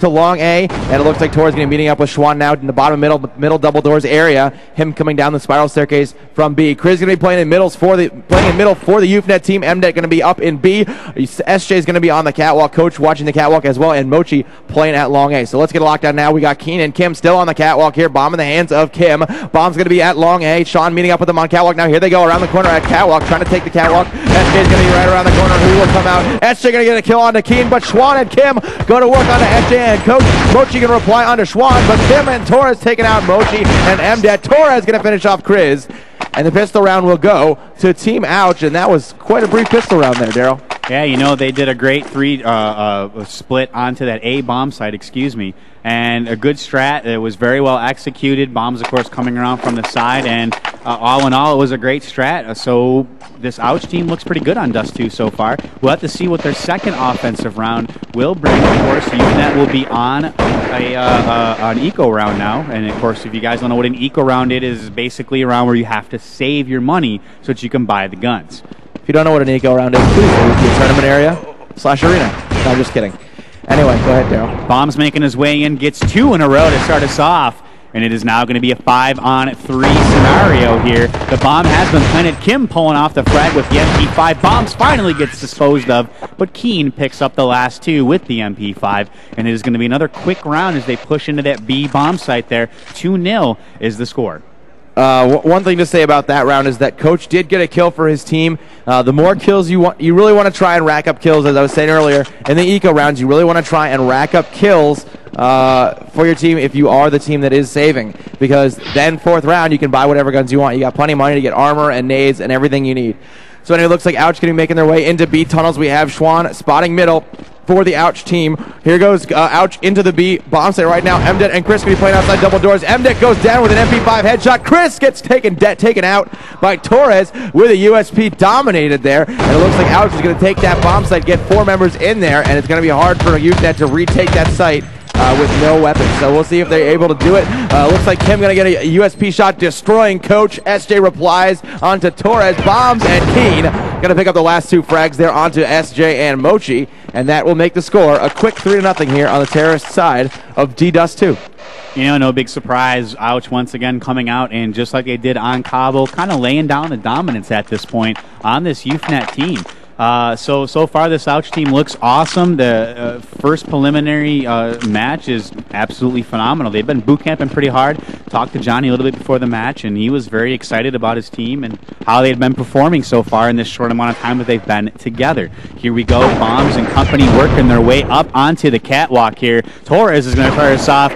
to long A, and it looks like Torres going to be meeting up with Schwan now in the bottom middle double doors area. Him coming down the spiral staircase from B. Chris going to be playing in middle for the EUPHNET team. MDET going to be up in B. SJ is going to be on the catwalk. Coach watching the catwalk as well, and Mochi playing at long A. So let's get a lockdown now. We got Keen and Kim still on the catwalk here. Bomb in the hands of Kim. Bomb's going to be at long A. Sean meeting up with them on catwalk. Now here they go around the corner at catwalk, trying to take the catwalk. SJ is going to be right around the corner. Who will come out? SJ going to get a kill onto Keen, but Schwan and Kim go to work onto SJ, and Coach Mochi going to reply onto Schwan, but Kim and Torres taking out Mochi and MDET. Torres going to finish off Chris, and the pistol round will go to Team Ouch, and that was quite a brief pistol round there, Daryl. Yeah, you know, they did a great split onto that A bomb site, and a good strat. It was very well executed. Bombs, of course, coming around from the side, and all in all, it was a great strat. So this Ouch team looks pretty good on Dust 2 so far. We'll have to see what their second offensive round will bring. Of course, EUPHNET will be on an eco round now, and of course, if you guys don't know what an eco round is basically a round where you have to save your money so that you can buy the guns. If you don't know what an eco round is, please go to the tournament area /arena. No, I'm just kidding. Anyway, go ahead, Daryl. Bomb's making his way in, gets 2 in a row to start us off. And it is now going to be a 5-on-3 scenario here. The bomb has been planted. Kim pulling off the frag with the MP5. Bombs finally gets disposed of, but Keen picks up the last 2 with the MP5. And it is going to be another quick round as they push into that B bomb site there. 2-0 is the score. One thing to say about that round is that Coach did get a kill for his team. The more kills you really want to try and rack up kills, as I was saying earlier. In the eco rounds, you really want to try and rack up kills for your team if you are the team that is saving, because then 4th round you can buy whatever guns you want. You got plenty of money to get armor and nades and everything you need. So anyway, it looks like Ouch going to be making their way into B tunnels. We have Schwan spotting middle for the Ouch team. Here goes Ouch into the B bomb site right now. MDET and Chris going to be playing outside double doors. MDET goes down with an MP5 headshot. Chris gets taken out by Torres with a USP dominated there. And it looks like Ouch is going to take that bomb site, get 4 members in there, and it's going to be hard for EUPHNET to retake that site with no weapons. So we'll see if they're able to do it. Looks like Kim going to get a USP shot, destroying Coach. SJ replies onto Torres. Bombs and Keen going to pick up the last 2 frags there onto SJ and Mochi, and that will make the score a quick 3-0 here on the terrorist side of D-Dust 2. You know, no big surprise. Ouch once again coming out, and just like they did on Cabo, kind of laying down the dominance at this point on this EUPHNET team. So far this Ouch team looks awesome. The first preliminary match is absolutely phenomenal. They've been boot camping pretty hard. Talked to Johnny a little bit before the match, and he was very excited about his team and how they've been performing so far in this short amount of time that they've been together. Here we go, Bombs and company working their way up onto the catwalk here. Torres is going to fire us off.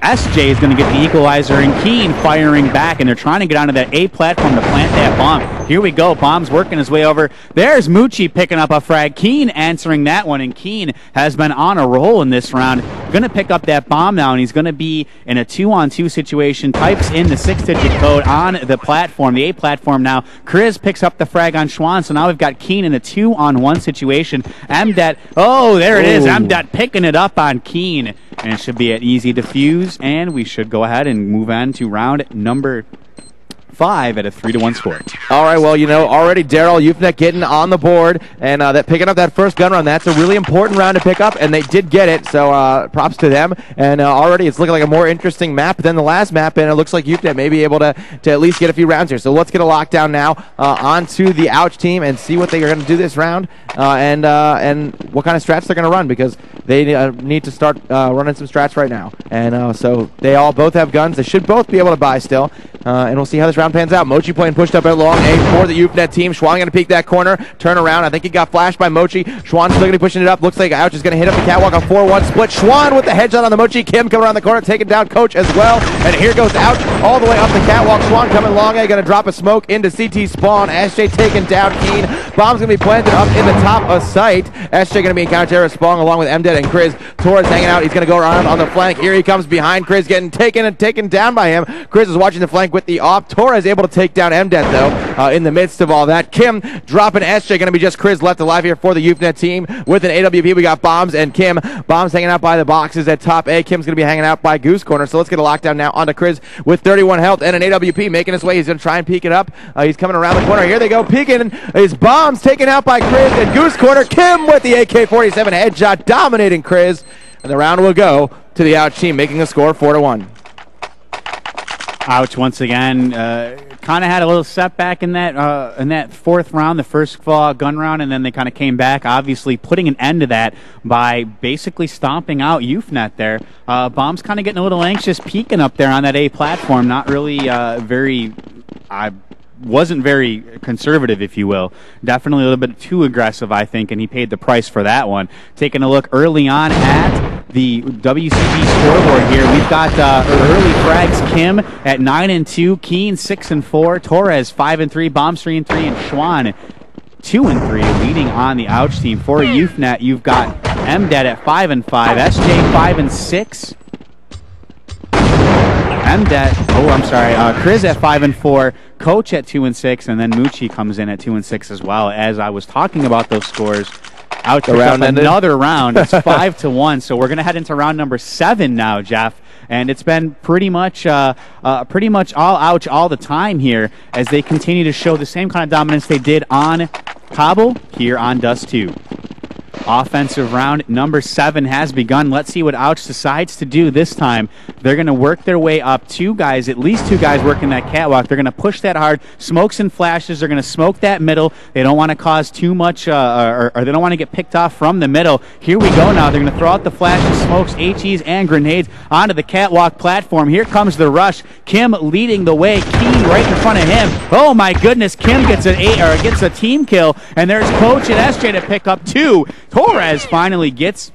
SJ is going to get the equalizer, and Keen firing back, and they're trying to get onto that A platform to plant that bomb. Here we go. Bomb's working his way over. There's Mochi picking up a frag. Keen answering that one, and Keen has been on a roll in this round. Going to pick up that bomb now, and he's going to be in a 2-on-2 situation. Types in the 6-digit code on the platform, the A platform now. Chris picks up the frag on Schwan, so now we've got Keen in a 2-on-1 situation. MDET, oh, there it is. MDET picking it up on Keen. And it should be an easy defuse, and we should go ahead and move on to round number 5 at a 3-1 score. All right, well, you know, already Daryl, EUPHNET getting on the board, and that picking up that first gun run, that's a really important round to pick up, and they did get it, so props to them. And already it's looking like a more interesting map than the last map, and it looks like EUPHNET may be able to at least get a few rounds here. So let's get a lockdown now onto the Ouch team and see what they are going to do this round, and what kind of strats they're going to run, because they need to start running some strats right now. And so they both have guns. They should both be able to buy still, and we'll see how this round pans out. Mochi playing pushed up at long A for the EUPHNET team. Schwan going to peek that corner, turn around. I think he got flashed by Mochi. Schwan still going to be pushing it up. Looks like Ouch is going to hit up the catwalk on 4-1 split. Schwan with the headshot on the Mochi. Kim coming around the corner, taking down Coach as well. And here goes Ouch all the way up the catwalk. Schwan coming long A, going to drop a smoke into CT spawn. SJ taking down Keen. Bomb's going to be planted up in the top of sight. SJ going to be in counter-terror spawn along with MDET and Chris. Torres hanging out. He's going to go around on the flank. Here he comes behind Chris, getting taken down by him. Chris is watching the flank with the off. Torres able to take down MDET, though, in the midst of all that. Kim dropping SJ. Going to be just Chris left alive here for the EUPHNET team. With an AWP, we got Bombs and Kim. Bombs hanging out by the boxes at top A. Kim's going to be hanging out by Goose Corner. So let's get a lockdown now onto Chris with 31 health and an AWP making his way. He's going to try and peek it up. He's coming around the corner. Here they go, peeking. His Bombs taken out by Chris and Goose Corner. Kim with the AK-47 headshot, dominating Chris. And the round will go to the Ouch team, making the score 4-1. Ouch once again. Kind of had a little setback in that fourth round, the first gun round, and then they kind of came back, obviously putting an end to that by basically stomping out EUPHNET there. Bomb's kind of getting a little anxious, peeking up there on that A platform, not really wasn't very conservative, if you will. Definitely a little bit too aggressive, I think, and he paid the price for that one. Taking a look early on at the WCB scoreboard here, we've got early frags Kim at 9-2, Keen 6-4, Torres 5-3, Bombs 3-3, and Schwan 2-3, leading on the Ouch team. For EUPHNET, you've got MDET at 5-5, SJ 5-6. Chris at 5-4, Coach at 2-6, and then Moochie comes in at 2-6 as well. As I was talking about those scores, Ouch picked up another round. It's 5-1, so we're going to head into round number 7 now, Jeff. And it's been pretty much all Ouch all the time here as they continue to show the same kind of dominance they did on Cobble here on Dust 2. Offensive round number 7 has begun. Let's see what Ouch decides to do this time. They're going to work their way up. At least two guys working that catwalk. They're going to push that hard. Smokes and flashes. They're going to smoke that middle. They don't want to cause too much, or they don't want to get picked off from the middle. Here we go now. They're going to throw out the flashes, smokes, HEs, and grenades onto the catwalk platform. Here comes the rush. Kim leading the way. Keen right in front of him. Oh my goodness. Kim gets a team kill, and there's Coach and SJ to pick up 2. Torres finally gets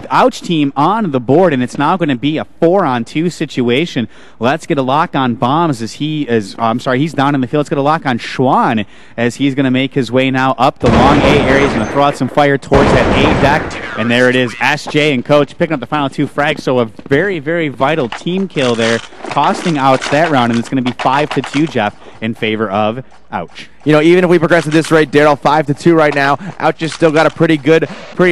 Ouch team on the board, and it's now going to be a 4-on-2 situation. Let's get a lock on Bombs as he's down in the field. Let's get a lock on Schwan as he's going to make his way now up the long A area. He's going to throw out some fire towards that A deck, and there it is. SJ and Coach picking up the final 2 frags, so a very, very vital team kill there, costing Ouch that round, and it's going to be 5-2, Jeff, in favor of Ouch. You know, even if we progress at this rate, Daryl, 5-2 right now, Ouch has still got a pretty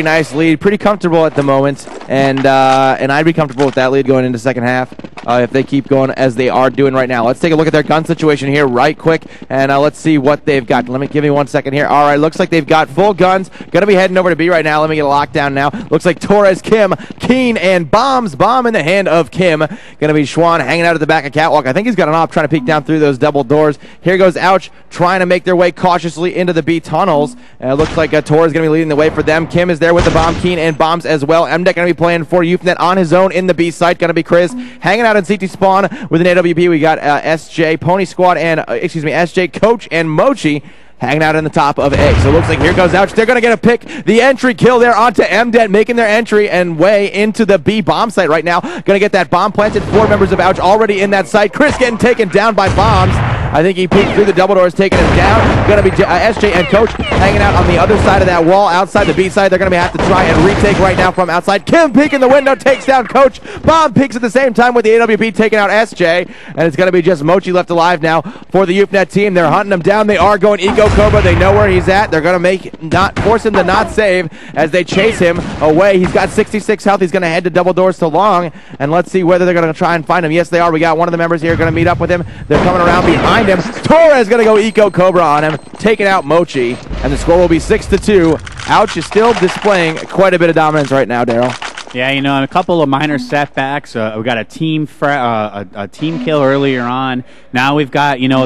nice lead, pretty comfortable at the moment, and I'd be comfortable with that lead going into second half if they keep going as they are doing right now. Let's take a look at their gun situation here right quick, and let's see what they've got. Give me 1 second here. All right, looks like they've got full guns. Going to be heading over to B right now. Let me get a lockdown now. Looks like Torres, Kim, Keen, and Bombs. Bomb in the hand of Kim. Going to be Schwan hanging out at the back of catwalk. I think he's got an op trying to peek down through those double doors. Here goes Ouch trying to make their way cautiously into the B tunnels. It looks like Tor is going to be leading the way for them. Kim is there with the bomb, Keen, and Bombs as well. MDET going to be playing for EUPHNET on his own in the B site. Going to be Chris hanging out in CT spawn with an AWP. We got SJ, Pony Squad, and SJ, Coach, and Mochi hanging out in the top of A. So it looks like here goes Ouch. They're going to get a pick. The entry kill there onto MDET, making their entry and way into the B bomb site right now. Going to get that bomb planted. 4 members of Ouch already in that site. Chris getting taken down by Bombs. I think he peeked through the double doors, taking him down. Going to be SJ and Coach hanging out on the other side of that wall, outside the B side. They're going to have to try and retake right now from outside. Kim peeking the window, takes down Coach. Bomb peeks at the same time with the AWP, taking out SJ. And it's going to be just Mochi left alive now for the EUPHNET team. They're hunting him down. They are going Eco Cobra. They know where he's at. They're going to force him to not save as they chase him away. He's got 66 health. He's going to head to double doors to long. And let's see whether they're going to try and find him. Yes, they are. We got one of the members here going to meet up with him. They're coming around behind him. Torres going to go Eco Cobra on him, taking out Mochi, and the score will be 6-2. Ouch is still displaying quite a bit of dominance right now, Daryl. Yeah, you know, a couple of minor setbacks. We got a team kill earlier on. Now we've got, you know,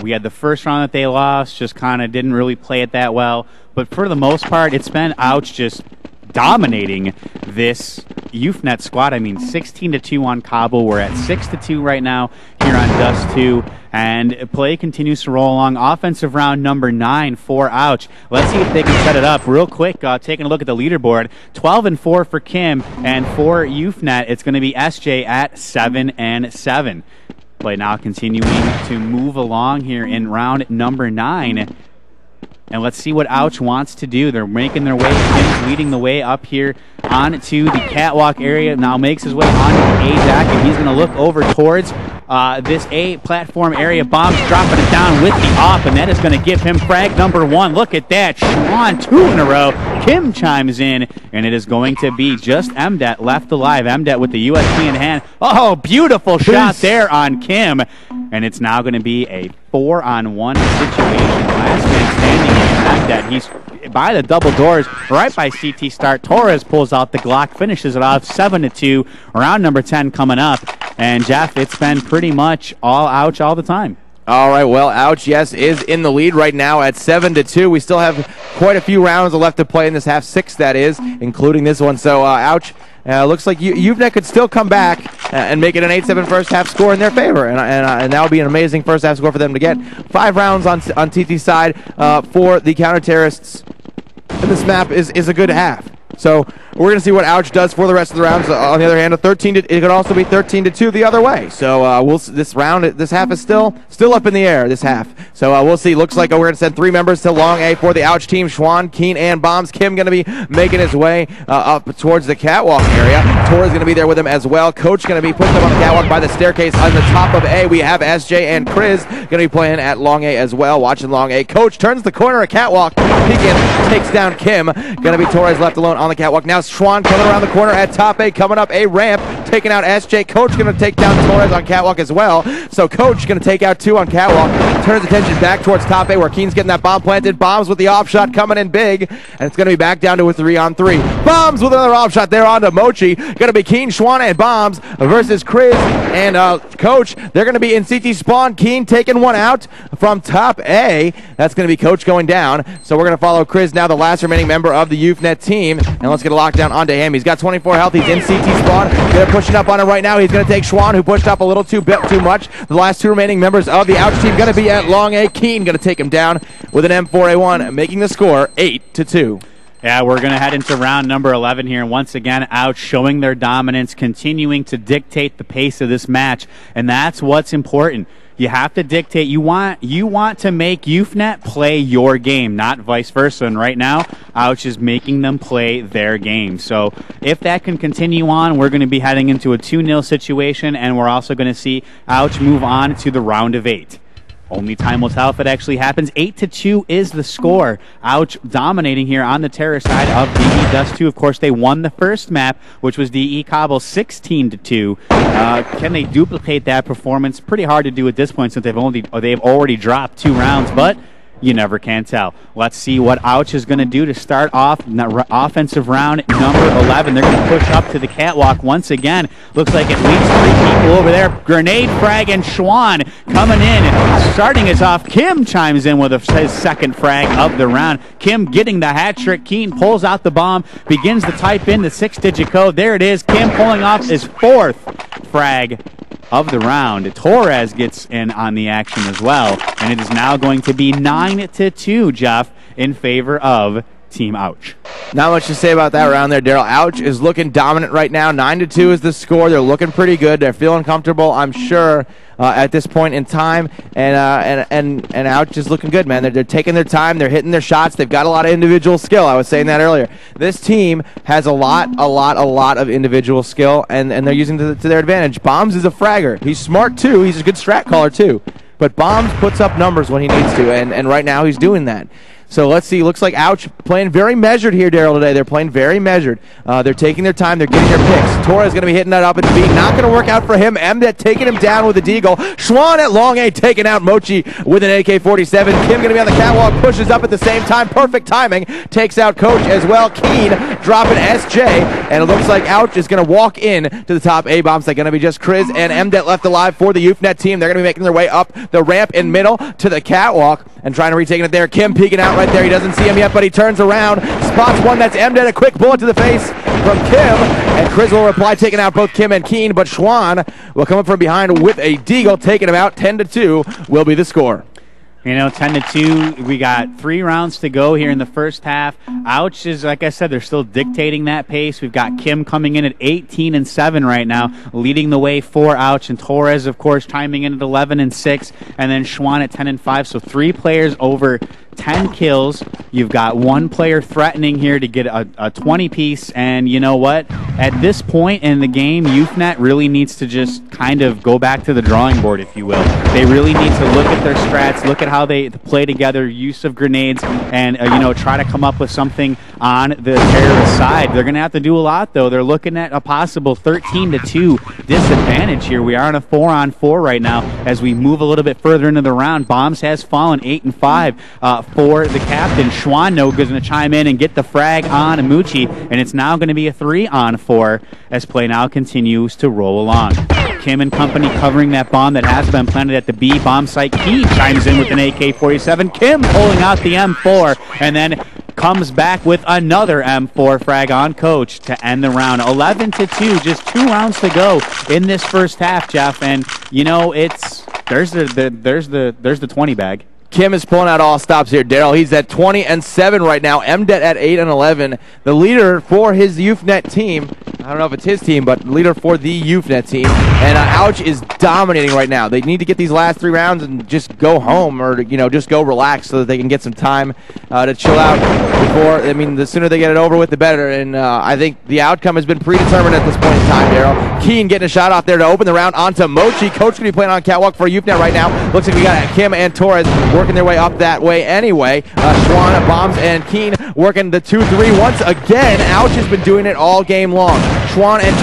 we had the first round that they lost, just kind of didn't really play it that well. But for the most part, it's been Ouch just dominating this EUPHNET squad. I mean, 16-2 on Cobble. We're at 6-2 right now here on Dust 2. And play continues to roll along. Offensive round number 9 for Ouch. Let's see if they can set it up real quick. Taking a look at the leaderboard. 12-4 for Kim, and for EUPHNET, it's going to be SJ at 7-7. Play now continuing to move along here in round number 9. And let's see what Ouch wants to do. They're making their way. Kim's leading the way up here onto the catwalk area. Now makes his way onto the A deck, and he's going to look over towards this A platform area. Bombs dropping it down with the op, and that is going to give him frag number 1. Look at that. Schwan 2 in a row. Kim chimes in, and it is going to be just MDET left alive. MDET with the USP in hand. Oh, beautiful shot there on Kim. And it's now going to be a 4-on-1 situation. Last man standing in MDET. by the double doors, right by CT start. Torres pulls out the Glock, finishes it off 7-2. Round number 10 coming up. And Jeff, it's been pretty much all ouch all the time. All right, well, Ouch, yes, is in the lead right now at 7-2. We still have quite a few rounds left to play in this half, 6 that is, including this one. So, Ouch, looks like EUPHNET could still come back and make it an 8-7 first half score in their favor, and that would be an amazing first half score for them to get. 5 rounds on TT side for the counter-terrorists, and this map is a good half. So we're going to see what Ouch does for the rest of the rounds. On the other hand, it could also be 13-2 the other way. So this half is still up in the air, this half. So we'll see. Looks like we're going to send 3 members to Long A for the Ouch team. Schwan, Keen, and Bombs. Kim going to be making his way up towards the catwalk area. Torres going to be there with him as well. Coach going to be putting them on the catwalk by the staircase. On the top of A, we have SJ and Chris going to be playing at Long A as well, watching Long A. Coach turns the corner at catwalk. Peekin takes down Kim. Going to be Torres left alone on the catwalk. Now Schwan coming around the corner at top A, coming up a ramp, taking out SJ. Coach going to take down Torres on catwalk as well. So Coach going to take out 2 on catwalk. Turns attention back towards top A where Keen's getting that bomb planted. Bombs with the off shot coming in big, and it's going to be back down to a 3-on-3. Bombs with another off shot there onto Mochi. Going to be Keen, Schwan, and Bombs versus Chris and Coach. They're going to be in CT spawn. Keen taking one out from top A. That's going to be Coach going down. So we're going to follow Chris now, the last remaining member of the EUPHNET team, and let's get a lockdown onto him. He's got 24 health. He's in CT spawn. They're pushing up on him right now. He's going to take Schwan, who pushed up a little too much. The last 2 remaining members of the Ouch team going to be at Long A. Keen going to take him down with an M4A1, making the score 8-2. Yeah, we're going to head into round number 11 here, and once again, Ouch showing their dominance, continuing to dictate the pace of this match, and that's what's important. You have to dictate. You want to make EUPHNET play your game, not vice versa. And right now, Ouch is making them play their game. So if that can continue on, we're going to be heading into a 2-0 situation, and we're also going to see Ouch move on to the round of 8. Only time will tell if it actually happens. 8-2 is the score. Ouch dominating here on the terror side of DE Dust 2. Of course, they won the first map, which was DE Kabul 16-2. Can they duplicate that performance? Pretty hard to do at this point since they've already dropped 2 rounds, but you never can tell. Let's see what Ouch is going to do to start off offensive round number 11. They're going to push up to the catwalk once again. Looks like at least 3 people over there. Grenade frag and Schwan coming in. Starting us off, Kim chimes in with his second frag of the round. Kim getting the hat trick. Keen pulls out the bomb, begins to type in the 6-digit code. There it is. Kim pulling off his 4th frag of the round. Torres gets in on the action as well, and it is now going to be 9-2, Jeff, in favor of Team Ouch. Not much to say about that round there, Daryl. Ouch is looking dominant right now. 9-2 is the score. They're looking pretty good. They're feeling comfortable, I'm sure, at this point in time. And Ouch is looking good, man. They're taking their time. They're hitting their shots. They've got a lot of individual skill. I was saying that earlier. This team has a lot of individual skill, and they're using it to their advantage. Bombs is a fragger. He's smart, too. He's a good strat caller, too. But Bombs puts up numbers when he needs to, and right now he's doing that. So let's see. Looks like Ouch playing very measured here, Daryl, today. They're playing very measured. They're taking their time. They're getting their picks. Torres going to be hitting that up at the beat. Not going to work out for him. Mdet taking him down with a deagle. Schwan at Long A taking out Mochi with an AK-47. Kim going to be on the catwalk. Pushes up at the same time. Perfect timing. Takes out Coach as well. Keen dropping SJ. And it looks like Ouch is going to walk in to the top A bombs. They're going to be just Chris and Mdet left alive for the EUPHNET team. They're going to be making their way up the ramp in middle to the catwalk and trying to retake it there. Kim peeking out right there. He doesn't see him yet, but he turns around, spots one. That's Mdet. A quick bullet to the face from Kim, and Chris will reply, taking out both Kim and Keen, but Schwan will come up from behind with a deagle, taking him out. 10-2 will be the score. You know, 10-2. We got 3 rounds to go here in the first half. Ouch is, like I said, they're still dictating that pace. We've got Kim coming in at 18-7 right now, leading the way for Ouch, and Torres, of course, chiming in at 11-6, and then Schwan at 10-5. So 3 players over 10 kills. You've got 1 player threatening here to get a 20 piece, and you know what? At this point in the game, EUPHNET really needs to just kind of go back to the drawing board, if you will. They really need to look at their strats, look at how they play together, use of grenades, and you know, try to come up with something on the terrorist side. They're going to have to do a lot, though. They're looking at a possible 13-2 disadvantage here. We are on a 4-on-4 right now as we move a little bit further into the round. Bombs has fallen 8-5 for the captain. Schwanno is going to chime in and get the frag on Amuchi, and it's now going to be a 3-on-4 as play now continues to roll along. Kim and company covering that bomb that has been planted at the B bomb site. Key chimes in with an AK-47. Kim pulling out the M4 and then comes back with another M4 frag on Coach to end the round. 11-2, just 2 rounds to go in this first half, Jeff. And you know, there's the 20 bag. Kim is pulling out all stops here, Daryl. He's at 20-7 right now. MDET at 8-11. The leader for his EUPHNET team, I don't know if it's his team, but leader for the EUPHNET team. And Ouch is dominating right now. They need to get these last 3 rounds and just go home, or just go relax so that they can get some time to chill out before. I mean, the sooner they get it over with, the better. And I think the outcome has been predetermined at this point in time, Daryl. Keen getting a shot off there to open the round onto Mochi. Coach going to be playing on catwalk for EUPHNET right now. Looks like we got Kim and Torres working their way up that way anyway. Schwan, Bombs, and Keen working the 2-3 once again. Ouch has been doing it all game long. Schwan and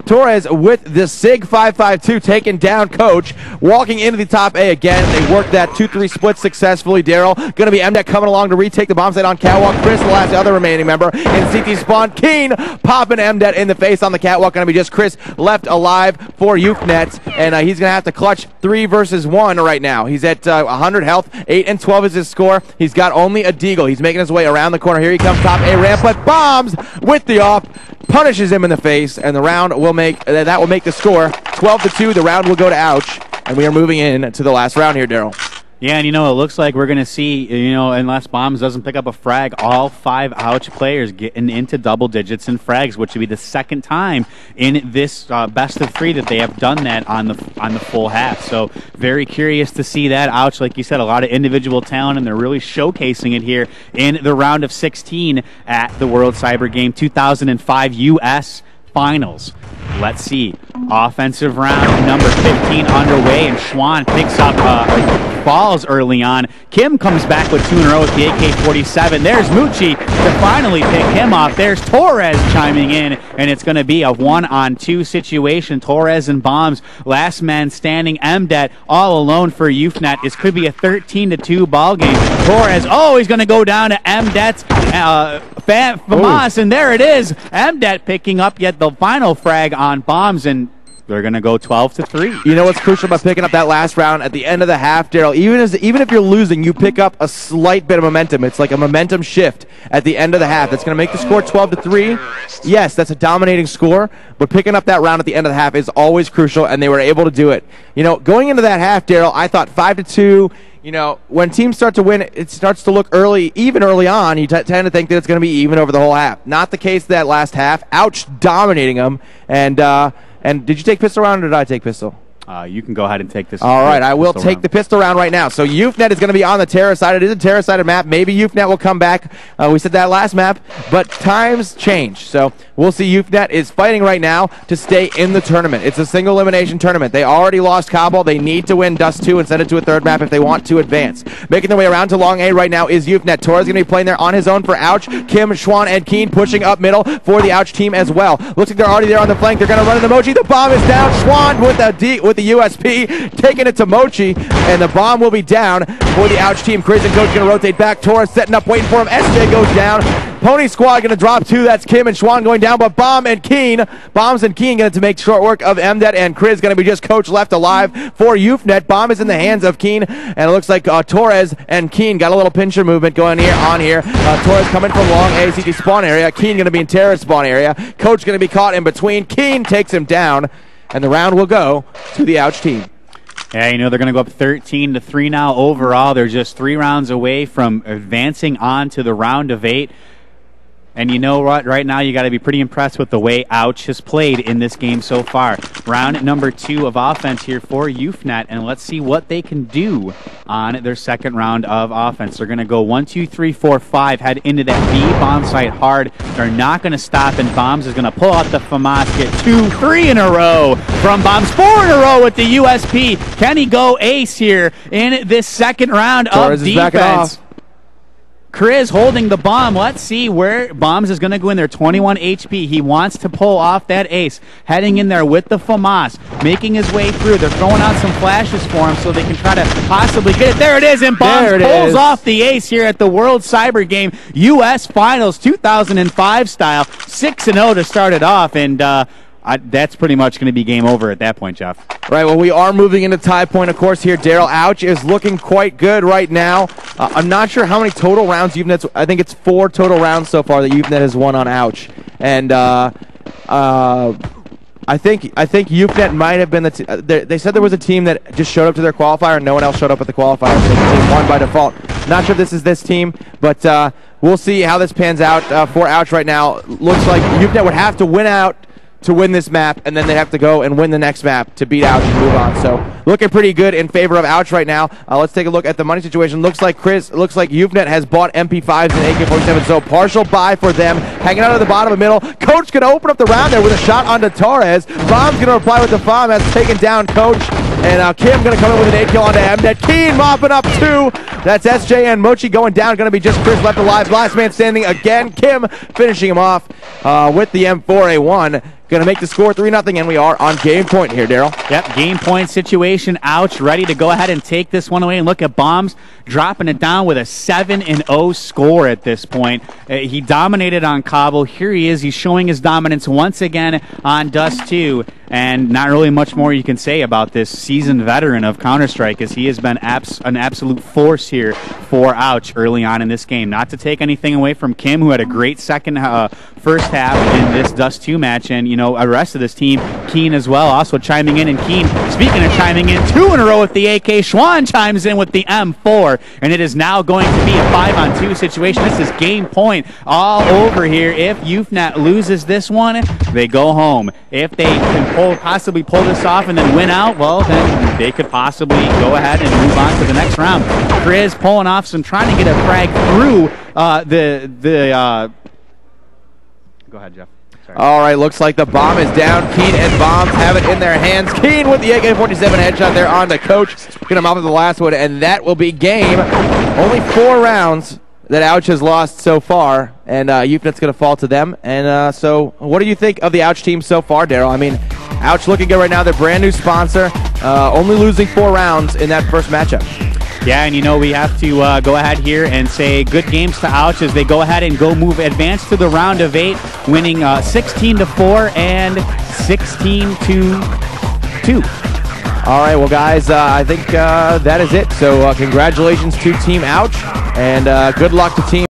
Torres with the SIG 5.52 taking down Coach, walking into the top A again. They worked that 2-3 split successfully. Daryl going to be MDET coming along to retake the bomb site on catwalk. Chris, the last other remaining member in CT spawn. Keen popping MDET in the face on the catwalk. Going to be just Chris left alive for EUPHNET, and he's going to have to clutch 3 versus 1 right now. He's at 100 health. 8-12 is his score. He's got only a deagle. He's making his way around the corner. Here he comes, top A ramp, but Bombs with the off punishes him in the face, and the round will make that will make the score 12-2. The round will go to Ouch, and we are moving in to the last round here, Daryl. Yeah, and it looks like we're going to see, unless Bombs doesn't pick up a frag, all 5 Ouch players getting into double digits in frags, which would be the second time in this best of 3 that they have done that on the full half. So very curious to see that. Ouch, like you said, a lot of individual talent, and they're really showcasing it here in the round of 16 at the World Cyber Game 2005 U.S. Finals. Let's see. Offensive round number 15 underway, and Schwan picks up balls early on. Kim comes back with 2 in a row with the AK-47. There's Mucci to finally pick him off. There's Torres chiming in, and it's going to be a 1-on-2 situation. Torres and Bombs, last man standing. MDET all alone for EUPHNET. This could be a 13-2 ball game. Torres, he's going to go down to MDET's FAMAS, and there it is. MDET picking up yet the final frag on Bombs, and they're going to go 12-3. You know what's crucial about picking up that last round at the end of the half, Daryl? Even if you're losing, you pick up a slight bit of momentum. It's like a momentum shift at the end of the half. That's going to make the score 12-3. Yes, that's a dominating score, but picking up that round at the end of the half is always crucial, and they were able to do it. Going into that half, Daryl, I thought 5-2. When teams start to win, it starts to look even early on. You tend to think that it's going to be even over the whole half. Not the case that last half. Ouch, dominating them. And did you take pistol round, or did I take pistol? You can go ahead and take this. All right, I will take the pistol round right now. So EUPHNET is going to be on the terror side. It is a terror-sided map. Maybe EUPHNET will come back. We said that last map, but times change. So we'll see. EUPHNET is fighting right now to stay in the tournament. It's a single elimination tournament. They already lost Kabul. They need to win Dust 2 and send it to a 3rd map if they want to advance. Making their way around to Long A right now is EUPHNET. Torres is going to be playing there on his own for Ouch. Kim, Schwan, and Keen pushing up middle for the Ouch team as well. Looks like they're already there on the flank. They're going to run into Mochi. The bomb is down. Schwan with the USP. Taking it to Mochi, and the bomb will be down for the Ouch team. Chris and Coach going to rotate back. Torres setting up, waiting for him. SJ goes down. Pony Squad going to drop 2. That's Kim and Schwan going down, but Bombs and Keen going to make short work of MDET, and Chris going to be just Coach left alive for EUPHNET. Bomb is in the hands of Keen, and it looks like Torres and Keen got a little pincher movement going here. Torres coming from Long A CT spawn area. Keen going to be in terror spawn area. Coach going to be caught in between. Keen takes him down, and the round will go to the Ouch team. Yeah, they're going to go up 13-3 now overall. They're just 3 rounds away from advancing on to the round of 8. And you know what? Right now, you got to be pretty impressed with the way Ouch has played in this game so far. Round number 2 of offense here for EUPHNET, and let's see what they can do on their second round of offense. They're going to go 1, 2, 3, 4, 5, head into that B bomb site hard. They're not going to stop, and Bombs is going to pull out the FAMAS, get 2, 3 in a row from Bombs, 4 in a row with the USP. Can he go ace here in this second round of defense? Chris holding the bomb. Let's see where Bombs is going to go in there. 21 HP. He wants to pull off that ace. Heading in there with the FAMAS. Making his way through. They're throwing out some flashes for him so they can try to possibly get it. There it is. And Bombs pulls off the ace here at the World Cyber Game U.S. Finals 2005 style. 6-0 to start it off. And that's pretty much going to be game over at that point, Jeff. Right, well, we are moving into tie point, of course, here. Daryl Ouch is looking quite good right now. I'm not sure how many total rounds EUPHNET's. I think it's 4 total rounds so far that EUPHNET has won on Ouch. And I think EUPHNET might have been they said there was a team that just showed up to their qualifier and no one else showed up at the qualifier, so the team won by default. Not sure if this is this team, but we'll see how this pans out for Ouch right now. Looks like EUPHNET would have to win out to win this map, and then they have to go and win the next map to beat Ouch and move on. So looking pretty good in favor of Ouch right now. Let's take a look at the money situation. Looks like EUPHNET has bought MP5s and AK-47, so partial buy for them. Hanging out at the bottom of the middle. Coach going to open up the round there with a shot onto Torres. Bomb's going to reply with the bomb. That's taken down Coach. And Kim going to come in with an 8 kill onto MNet. Keen mopping up 2. That's SJ and Mochi going down. Going to be just Chris left alive. Last man standing again. Kim finishing him off with the M4A1. Going to make the score 3-0, and we are on game point here, Daryl. Yep, game point situation. Ouch, ready to go ahead and take this one away. And look at Bombs dropping it down with a 7-0 score at this point. He dominated on Cobble. Here he is. He's showing his dominance once again on Dust 2. And not really much more you can say about this seasoned veteran of Counter-Strike, as he has been an absolute force here for Ouch early on in this game. Not to take anything away from Kim, who had a great first half in this Dust 2 match, and the rest of this team, Keen as well, also chiming in. And Keen, speaking of chiming in, 2 in a row with the AK. Schwan chimes in with the M4, and it is now going to be a 5-on-2 situation. This is game point all over here. If EUPHNET loses this one, they go home. If they can possibly pull this off and then win out, well, then they could possibly go ahead and move on to the next round. Chris pulling off some, trying to get a frag through Go ahead, Jeff. Sorry. All right, looks like the bomb is down. Keen and Bombs have it in their hands. Keen with the AK-47 headshot there on the Coach. Get him off of the last one, and that will be game. Only 4 rounds that Ouch has lost so far, and EUPHNET's going to fall to them. And so what do you think of the Ouch team so far, Daryl? I mean, Ouch looking good right now. They're brand new sponsor, only losing 4 rounds in that first matchup. Yeah, and we have to go ahead here and say good games to Ouch as they go ahead and advance to the round of 8, winning 16-4 and 16-2. All right, well, guys, I think that is it. So congratulations to Team Ouch, and good luck to Team